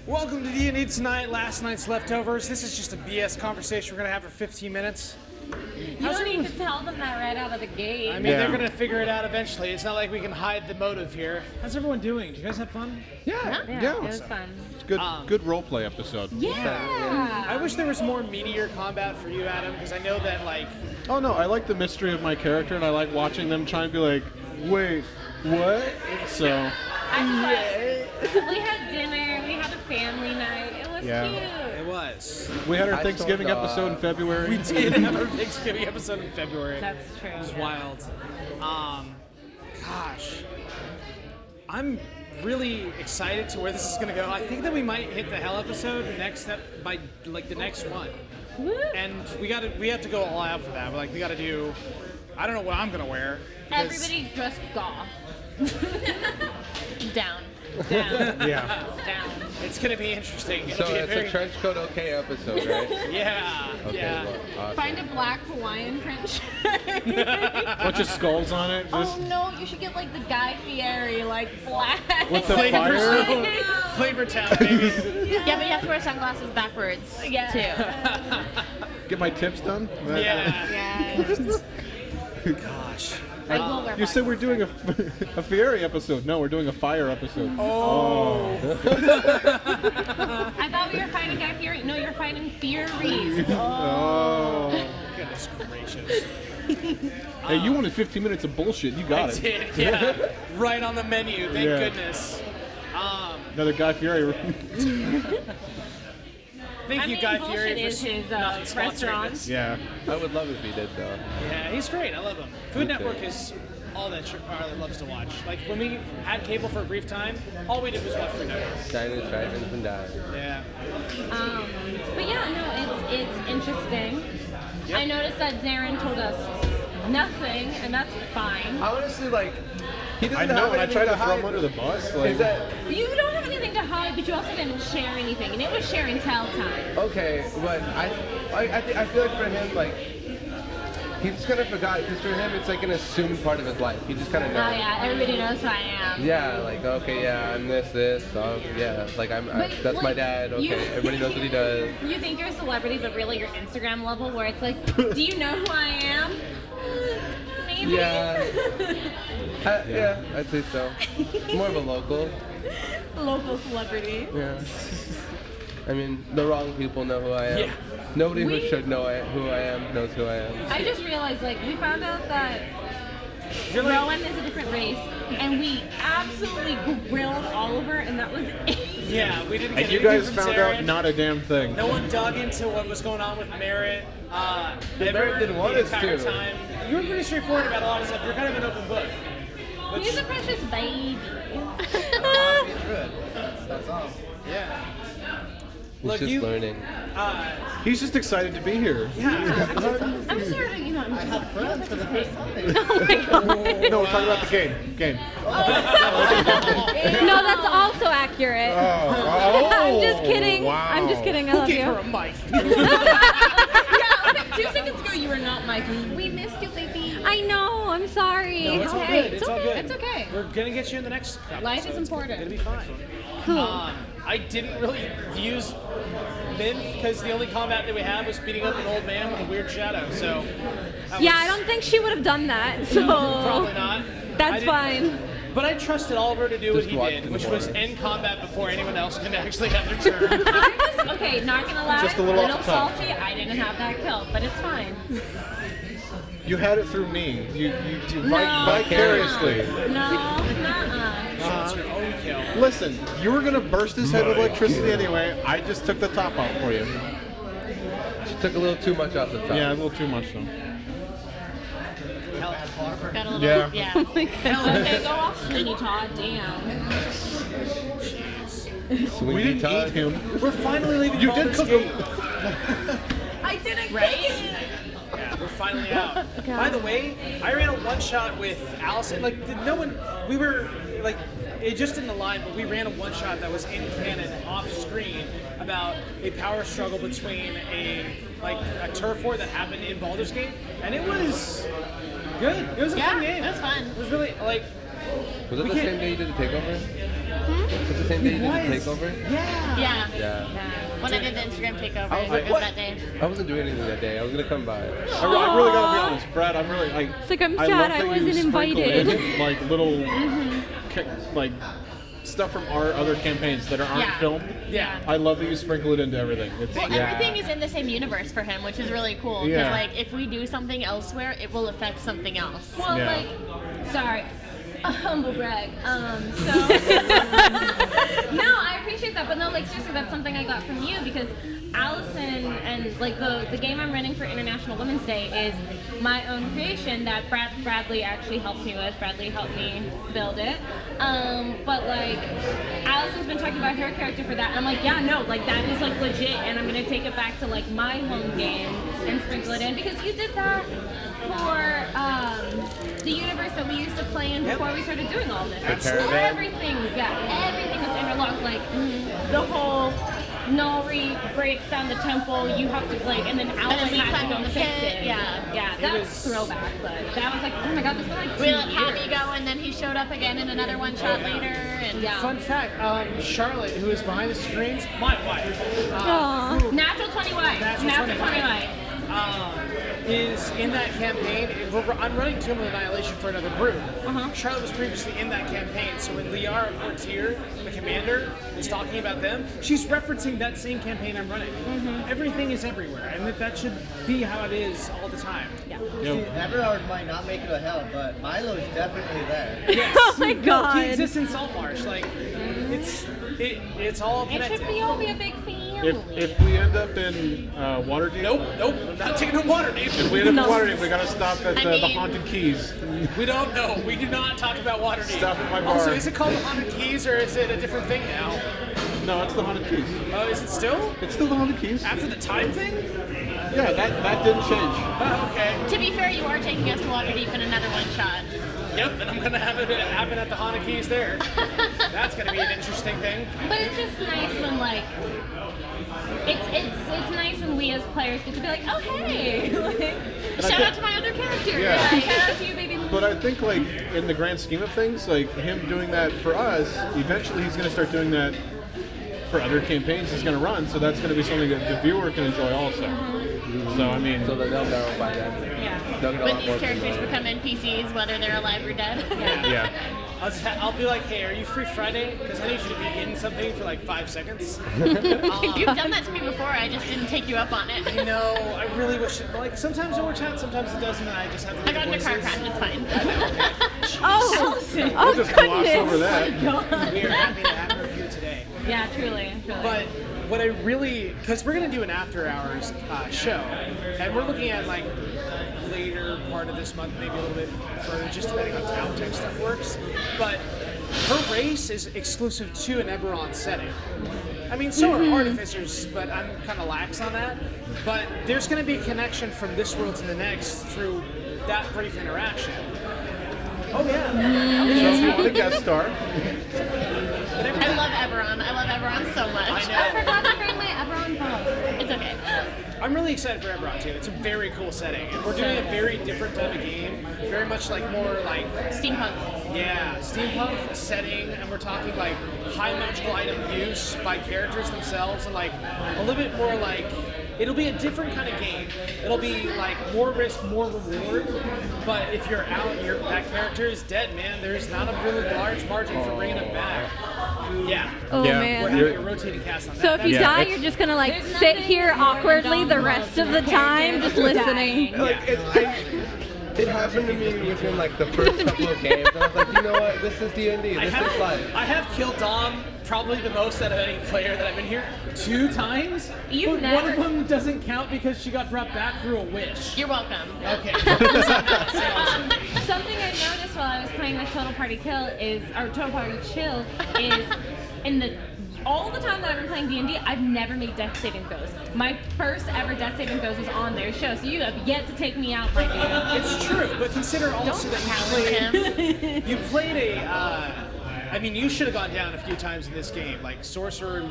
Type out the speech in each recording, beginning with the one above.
Welcome to D&D Tonight, Last Night's Leftovers. This is just a BS conversation we're going to have for 15 minutes. You don't need to tell them that right out of the gate. I mean, they're going to figure it out eventually. It's not like we can hide the motive here. How's everyone doing? Did you guys have fun? Yeah. It was fun. It's good. Good roleplay episode. Yeah. I wish there was more meteor combat for you, Adam, because I know that, like... Oh no, I like the mystery of my character, and I like watching them try and be like, wait, what? So. We had dinner. We had a family night. It was cute. It was. We had our Thanksgiving episode in February. We did have our Thanksgiving episode in February. That's true. It was wild. Gosh. I'm really excited to where this is going to go. I think that we might hit the Hell episode by the next one. Woo. And we have to go all out for that. We got to do, I don't know what I'm going to wear. Everybody dressed goth. Down. Yeah. Down. It's going to be interesting. So it's a trench coat okay episode, right? Yeah. Okay, yeah. well, awesome. Find a black Hawaiian print shirt. Bunch of skulls on it. Oh no, you should get like the Guy Fieri, like black. With the fire. Flavor Town, baby. Yeah, but you have to wear sunglasses backwards too. Get my tips done. Yeah. Gosh. I will wear You said we're doing a Fieri episode. No, we're doing a fire episode. Oh. I thought we were fighting Guy Fieri. No, you're fighting Furies. Oh. Goodness gracious. Hey, you wanted 15 minutes of bullshit. You got I it. did, yeah. Right on the menu, thank goodness. Another Guy Fieri. Thank you, Guy Bullshit Fieri, is for his not sponsoring restaurant. this. Yeah. I would love if he did, though. Yeah, he's great. I love him. Food Network is all that Charlie loves to watch. Like, when we had cable for a brief time, all we did was watch Food Network. Diners, drive-ins, and dives. Yeah. But yeah, no, it's interesting. Yep. I noticed that Zarin told us nothing, and that's fine. Honestly, like, he doesn't I know, have and I anything tried to hide. throw him under the bus. Like, Is that You don't have anything to hide, but you also didn't share anything, and it was share and tell time. okay? But I feel like for him, like, he just kind of forgot because for him it's like an assumed part of his life. He just kind of Oh knows. yeah, everybody knows who I am. Yeah, like okay, yeah, I'm this, yeah, like that's my dad. Okay, you- everybody knows what he does. You think you're a celebrity, but really you're Instagram level, where it's like, do you know who I am? Maybe. Yeah. Yeah, I'd say so. More of a local. Local celebrity. Yeah. I mean, the wrong people know who I am. Yeah. Nobody who should know who I am knows who I am. I just realized, like, we found out that Rowan is a different race, and we absolutely grilled Oliver, and that was it. Yeah, we didn't get and you anything guys from found Zarin. out not a damn thing. No one dug into what was going on with Merritt. Merritt didn't want the us entire to. time. You were pretty straightforward about a lot of stuff. You're kind of an open book. Which- He's a precious baby. Good. That's awesome. Yeah. He's Look, just learning. He's just excited to be Yeah. I'm sort of, you know, I'm just Friends for the first time. No, we're talking about the game. No, that's also accurate. Oh. I'm just kidding. Wow. I'm just kidding. I love Give her you. a mic. Yeah, okay, 2 seconds ago you were not Mike. We missed you, baby. I know. I'm sorry. No, it's all okay. good. It's all good. It's okay. We're gonna get you in the next couple. Life so is it's important. It'll be fine. I didn't really use Min because the only combat that we had was beating up an old man with a weird shadow. So Yeah, I don't think she would have done that. So probably not. I that's didn't- fine. But I trusted Oliver to do what Just he watch did, the which was horror. end combat before anyone else can actually have their turn. I was, okay, not gonna lie, Just a little off the top. salty. I didn't have that kill, but it's fine. You had it through me. You No. vicariously. No, nuh-uh. It's your own kill. Listen, you were gonna burst his head with electricity anyway. I just took the top out for you. She took a little too much off the top. Yeah, a little too much though. Got a little, Yeah. yeah. Oh my God. Okay, go off Sweeney Todd, damn. Sweeney We didn't Todd. eat him. We're finally leaving You did Baldur's cook Gate. him. I didn't right? Yeah, we're finally out. By the way, I ran a one-shot with Allison. Like, we were, like, it just didn't align, but we ran a one-shot that was in canon, off-screen, about a power struggle between a turf war that happened in Baldur's Gate, and it was good. It was a fun game. It was fun. It was really, like, Was it We the can't- same day you did the takeover? Was it the same day you did the takeover? Yeah. Yeah. When I did the Instagram takeover, I was like, it was what? that day. I wasn't doing anything that day. I was gonna come by. I really gotta be honest, Brad. I'm really like. It's like, I'm I sad love I that you wasn't sprinkle invited. in, like little, like stuff from our other campaigns that aren't Yeah. filmed. Yeah. I love that you sprinkle it into everything. It's Well, Yeah. everything is in the same universe for him, which is really cool. Because, Yeah. like, if we do something elsewhere, it will affect something else. Well, Yeah. like, sorry, a humble brag. So, no, I appreciate that, but no, like seriously, that's something I got from you because Allison and like the game I'm running for International Women's Day is my own creation that Bradley actually helped me with. Bradley helped me build it. But like, Allison's been talking about her character for that, and I'm like, yeah, no, like that is like legit, and I'm gonna take it back to like my home game and sprinkle it in because you did that for the universe that we used to play in before we started doing all this. Caravan? Everything was interlocked. Like the whole Nori breaks down the temple. You have to like, and then And Alvin then we had to climb go on the fix pit, it. yeah. That was was- throwback, but that was like, oh my god, this was like 2 We let years. Happy go, and then he showed up again in another one shot later. And Yeah. Fun fact, Charlotte, who is behind the screens, my wife, Aw. who, Natural 20 white. Natural 20 white. is in that campaign. I'm running Tomb of Annihilation for another group. Uh-huh. Charlotte was previously in that campaign, so when Liara Portier, the commander, was talking about them, she's referencing that same campaign I'm running. Everything is everywhere, and that should be how it is all the time. you See, know, Everard might not make it to hell, but Milo is definitely there. Yes. Oh my No, god. he exists in Saltmarsh. Like, it's all It connected. should be all be a big family. if we end up in Waterdeep, Nope, I'm not taking no water, Dave. if we end up No. in Waterdeep, we gotta stop at I the mean- Haunted Keys. We don't know. We do not talk about Waterdeep. Stop at my bar. Also, is it called the Haunted Keys or is it a different thing now? No, it's the Haunted Keys. Oh, is it still? It's still the Haunted Keys. After the time thing? Yeah, that didn't change. Oh, okay. to be fair, you are taking us to Waterdeep in another one shot. Yep, and I'm gonna have it happen at the Haunted Keys there. That's gonna be an interesting thing. But it's just nice when like it's nice when we as players get to be like, oh hey, like, Shout out to my other character. Yeah. shout out to you, baby. But I think, like, in the grand scheme of things, like, him doing that for us, eventually he's going to start doing that for other campaigns he's going to run, so that's going to be something that the viewer can enjoy also. So, I mean, So that they'll know by then. Yeah. They'll get a When lot these more characters familiar. become NPCs, whether they're alive or dead. yeah. I'll be like, hey, are you free Friday? Because I need you to be in something for like 5 seconds. You've done that to me before. I just didn't take you up on it. I know, I really wish it, like, sometimes it works out, sometimes it doesn't, and I just have to I got in a car voices. crash. It's fine. Oh, We'll just gloss over that. We are happy to have her here today. Yeah, truly. But what I really, because we're going to do an after hours show, and we're looking at like later part of this month, maybe a little bit further, just depending on how tech stuff works. But her race is exclusive to an Eberron setting. I mean, so are Artificers, but I'm kind of lax on that. But there's going to be a connection from this world to the next through that brief interaction. Oh yeah. So if you want a guest star, I love Eberron. I love Eberron so much. I know. I forgot to bring my Eberron phone. It's okay. I'm really excited for Eberron too. It's a very cool setting, and we're doing a very different type of game. Very much like more like Steampunk. yeah, steampunk setting, and we're talking like high magical item use by characters themselves, and like a little bit more like it'll be a different kind of game. It'll be like more risk, more reward. But if you're out, that character is dead, man. There's not a really large margin for bringing them back. Yeah. Oh Yeah. We're man. having a rotating cast on that. So if you Yeah, die, it's- you're just gonna like There's sit nothing here more awkwardly the dumb rest than of the time, just listening. Like, it happened to me within like the first couple of games. I was like, you know what? This is D&D. This is life. I have killed Dom probably the most out of any player that I've been here 2 times. You've but one of never- them doesn't count because she got brought back through a wish. You're welcome. Okay. Something I noticed while I was playing with Total Party Kill is, or Total Party Chill, is in the all the time that I've been playing D&D, I've never made death saving throws. My first ever death saving throws was on their show, so you have yet to take me out, my dude. It's true, but consider also Don't that challenge him. you played a. I mean, you should have gone down a few times in this game. Like, sorcerer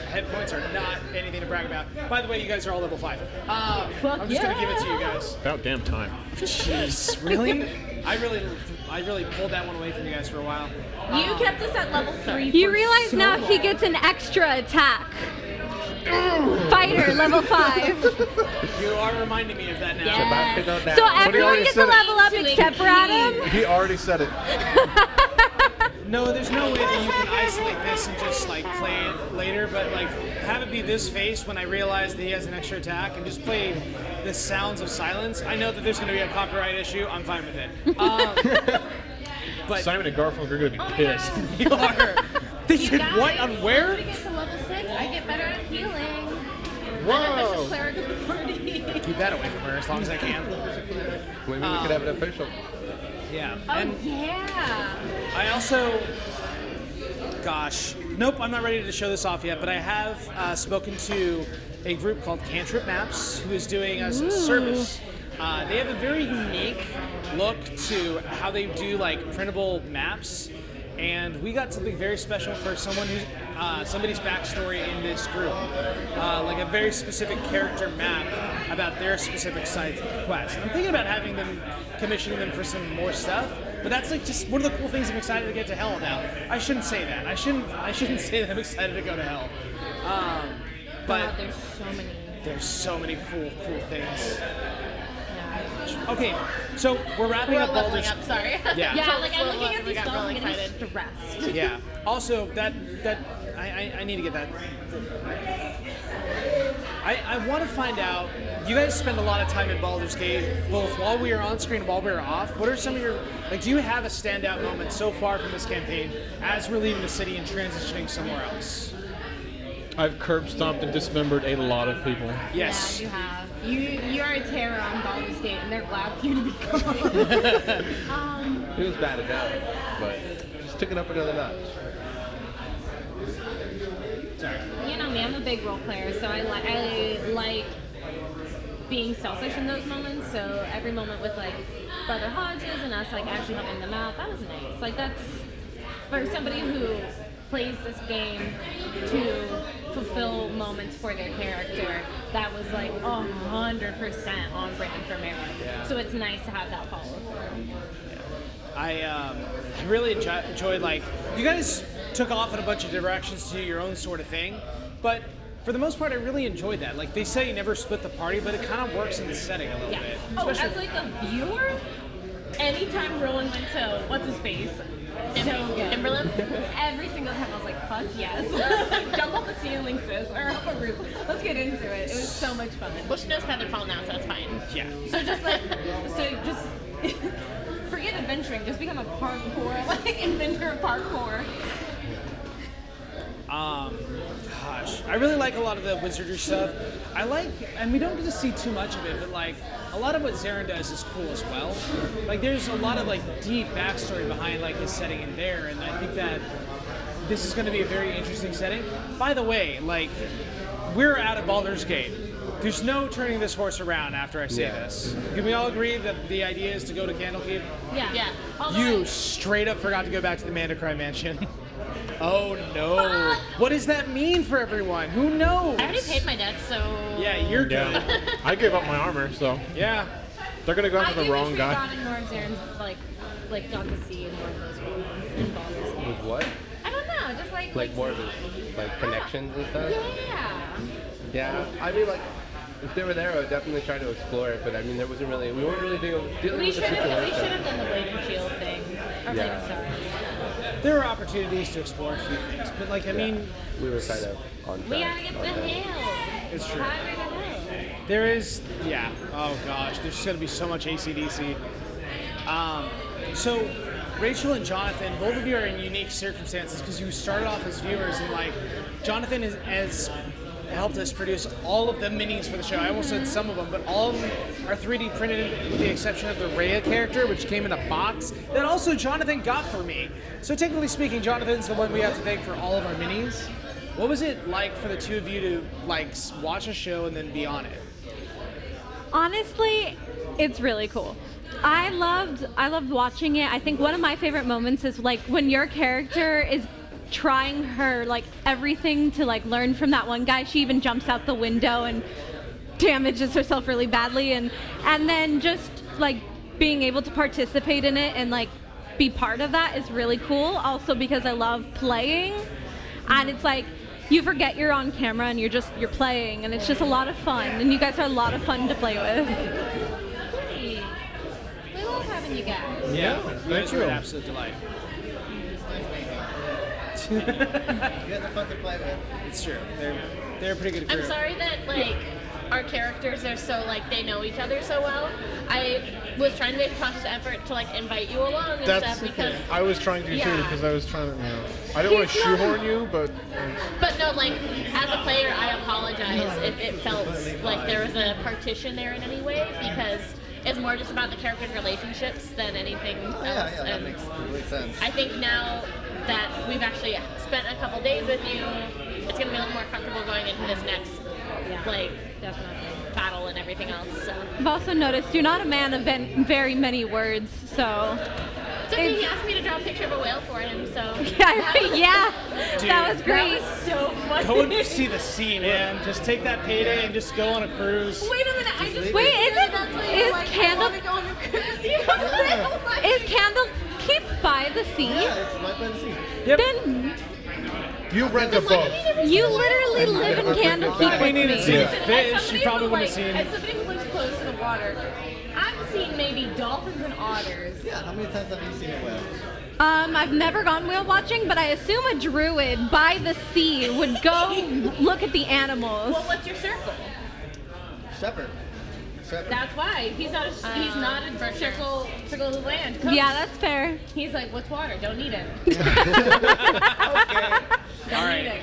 head points are not anything to brag about. By the way, you guys are all level 5. I'm just gonna give it to you guys. about damn time. Jeez, really? I really pulled that one away from you guys for a while. You kept us at level 3. You realize now he gets an extra attack. Fighter, level 5. You are reminding me of that now. Yes. So everyone gets a level up except for Adam? He already said it. No, there's no way that you can isolate this and just like play it later, but like have it be this face when I realize that he has an extra attack and just play the sounds of silence. I know that there's going to be a copyright issue. I'm fine with it. But Simon and Garfunkel are going to be pissed. you are. They did what on where? When I get to level 6, I get better at healing. Whoa! Cleric of the party. Keep that away from her as long as I can. Maybe we could have an official. Yeah. Oh, And yeah. I also, gosh, nope, I'm not ready to show this off yet, but I have spoken to a group called Cantrip Maps who is doing a service. They have a very unique look to how they do like printable maps, and we got something very special for someone who's somebody's backstory in this group, like a very specific character map about their specific side quest. And I'm thinking about having them, commissioning them for some more stuff. But that's like just one of the cool things. I'm excited to get to hell now. I shouldn't say that. I shouldn't say that I'm excited to go to hell. But God, there's so many. there's so many cool things. Okay, so we're wrapping up leveling Baldur's. up, sorry. Yeah. Yeah, like I'm looking at We these got spells really and getting excited. stressed. Yeah. Also, I need to get that. I want to find out. You guys spend a lot of time in Baldur's Gate, both while we are on screen and while we are off. What are some of your do you have a standout moment so far from this campaign as we're leaving the city and transitioning somewhere else? I've curb stomped and dismembered a lot of people. Yes. Yeah, you have. You are a terror on Baldur's Gate, and they're glad for you to be gone. It was bad enough, but just took it up another notch. You know me, I'm a big role player, so I like being selfish in those moments. So every moment with like Brother Hodges and us like actually helping them out, that was nice. Like that's for somebody who plays this game to fulfill moments for their character. That was like 100% on brand for Mara. So it's nice to have that follow through. I really enjoyed, like, you guys took off in a bunch of directions to do your own sort of thing, but for the most part, I really enjoyed that. Like, they say you never split the party, but it kind of works in the setting a little Yeah. bit. Oh, as like a viewer, anytime Rowan went to what's his face, so good. Timberland? Every single time I was like, fuck yes. Jump off the ceiling, sis, or up a roof. Let's get into it. It was so much fun. Well, she knows Featherfall now, so that's fine. Yeah. So just forget adventuring. Just become a parkour, like inventor of parkour. Gosh, I really like a lot of the wizardry stuff. I like, and we don't get to see too much of it, but like a lot of what Zarin does is cool as well. Like there's a lot of like deep backstory behind like his setting in there, and I think that this is going to be a very interesting setting. By the way, like we're out of Baldur's Gate. There's no turning this horse around after I say this. Can we all agree that the idea is to go to Candlekeep? Yeah. Although You straight up forgot to go back to the Mandacry Mansion. Oh no. What does that mean for everyone? Who knows? I already paid my debt, so Yeah, you're good. Yeah. I gave up my armor, so Yeah. they're gonna go I after the do wrong wish we guy. got in more of Zaren's like got to see more of those moments in Baldur's Gate. With what? I don't know, just Like more of his like connections and stuff? Yeah. Yeah, I mean like if they were there, I would definitely try to explore it. But I mean, we weren't really dealing We with the should situation. have done the Blade and Shield thing. Or Blade and Star. There are opportunities to explore a few things, but like I mean, We were kind of on track. We gotta get the hill. it's true. Higher the hill. There is, yeah. Oh gosh, there's gonna be so much AC/DC. So Rachel and Jonathan, both of you are in unique circumstances because you started off as viewers, and like Jonathan has helped us produce all of the minis for the show. I almost said some of them, but all of them are 3D printed with the exception of the Rhea character, which came in a box that also Jonathan got for me. So technically speaking, Jonathan's the one we have to thank for all of our minis. What was it like for the two of you to like watch a show and then be on it? Honestly, it's really cool. I loved watching it. I think one of my favorite moments is like when your character is trying her like everything to like learn from that one guy. She even jumps out the window and damages herself really badly, and then just like being able to participate in it and like be part of that is really cool. Also because I love playing, and it's like you forget you're on camera and you're playing, and it's just a lot of fun. And you guys are a lot of fun to play with. Hey, we love having you guys. Yeah, you guys you. were an absolute delight. You guys are fun to play with. It's true. They're a pretty good crew. I'm sorry that like our characters are so like they know each other so well. I was trying to make a conscious effort to like invite you along and stuff because I was trying to too, Yeah. because I was trying to, I didn't want to shoehorn you, but no, like as a player I apologize if it felt like there was a partition there in any way because it's more just about the characters' relationships than anything else. Yeah, that And makes complete sense. I think now that we've actually spent a couple days with you, it's gonna be a little more comfortable going into this next like battle and everything else. So. I've also noticed you're not a man of very many words, so. It's okay, he asked me to draw a picture of a whale for him, so. Yeah, that was great. So funny. Go and see the sea, man. Just take that payday and just go on a cruise. Wait a minute, I just Wait, is Candle? go on a cruise. Is Candle keep by the sea? Yeah, it's right by the sea. Yep. Then you rent a boat. you literally live in Candlekeep We with need to me. see the fish. You probably would have seen. As somebody who lives close to the water, I've seen maybe dolphins and otters. Yeah, how many times have you seen a whale? I've never gone whale watching, but I assume a druid by the sea would go look at the animals. Well, what's your circle? Shepherd. That's why he's not a circle of the land. Coach. Yeah, that's fair. He's like, what's water? Don't need it. All right.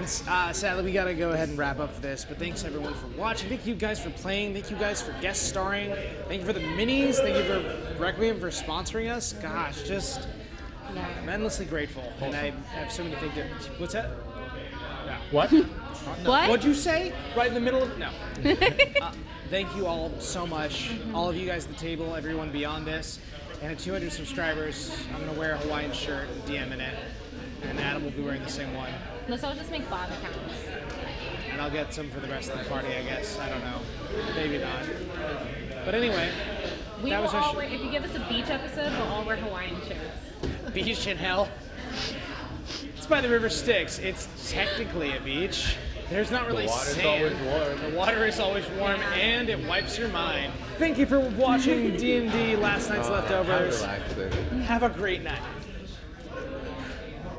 Sadly, we gotta go ahead and wrap up for this. But thanks everyone for watching. Thank you guys for playing. Thank you guys for guest starring. Thank you for the minis. Thank you for Requiem for sponsoring us. Gosh, just I'm endlessly grateful. And I have so many things. What's that? What? What? What'd you say? Right in the middle of no. Thank you all so much. All of you guys at the table, everyone beyond this. And at 200 subscribers, I'm gonna wear a Hawaiian shirt and DM in it. And Adam will be wearing the same one. Let's all just make bot accounts. And I'll get some for the rest of the party, I guess. I don't know. Maybe not. But anyway, We that will was our all wear, if you give us a beach episode, we'll all wear Hawaiian shirts. beach in hell. It's by the River Styx. It's technically a beach. There's not really sand. The water is always warm, and it wipes your mind. Thank you for watching D&D Last Night's Leftovers. Have a great night.